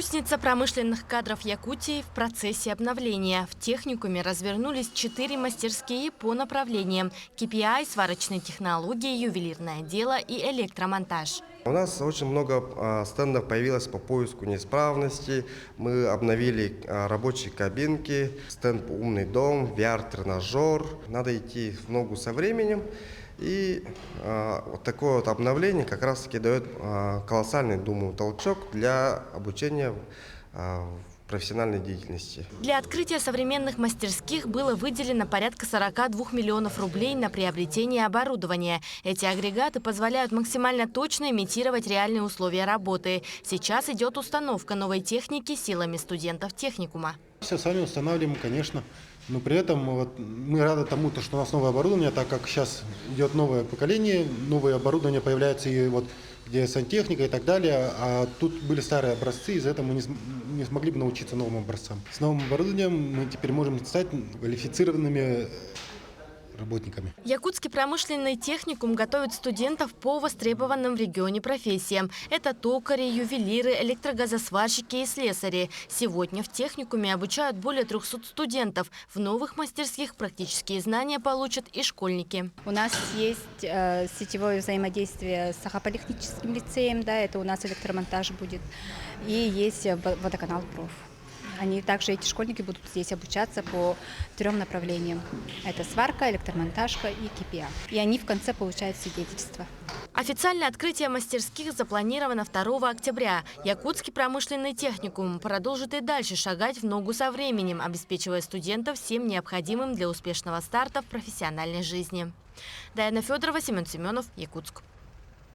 Искусница промышленных кадров Якутии в процессе обновления. В техникуме развернулись 4 мастерские по направлениям: KPI, сварочные технологии, ювелирное дело и электромонтаж. У нас очень много стендов появилось по поиску неисправностей. Мы обновили рабочие кабинки, стенд «Умный дом», VR-тренажер. Надо идти в ногу со временем. И вот такое вот обновление как раз-таки дает колоссальный, думаю, толчок для обучения в профессиональной деятельности. Для открытия современных мастерских было выделено порядка 42 миллионов рублей на приобретение оборудования. Эти агрегаты позволяют максимально точно имитировать реальные условия работы. Сейчас идет установка новой техники силами студентов техникума. Все сами устанавливаем, конечно. Но при этом мы рады тому, что у нас новое оборудование, так как сейчас идет новое поколение, новое оборудование появляется и где сантехника и так далее. А тут были старые образцы, из-за этого мы не смогли бы научиться новым образцам. С новым оборудованием мы теперь можем стать квалифицированными работниками. Якутский промышленный техникум готовит студентов по востребованным в регионе профессиям. Это токари, ювелиры, электрогазосварщики и слесари. Сегодня в техникуме обучают более 300 студентов. В новых мастерских практические знания получат и школьники. У нас есть сетевое взаимодействие с Сахаполитехническим лицеем, да, это у нас электромонтаж будет, и есть водоканал ПРОФ. Также эти школьники будут здесь обучаться по 3 направлениям. Это сварка, электромонтажка и KPI. И они в конце получают свидетельство. Официальное открытие мастерских запланировано 2 октября. Якутский промышленный техникум продолжит и дальше шагать в ногу со временем, обеспечивая студентов всем необходимым для успешного старта в профессиональной жизни. Даяна Федорова, Семен Семенов, Якутск.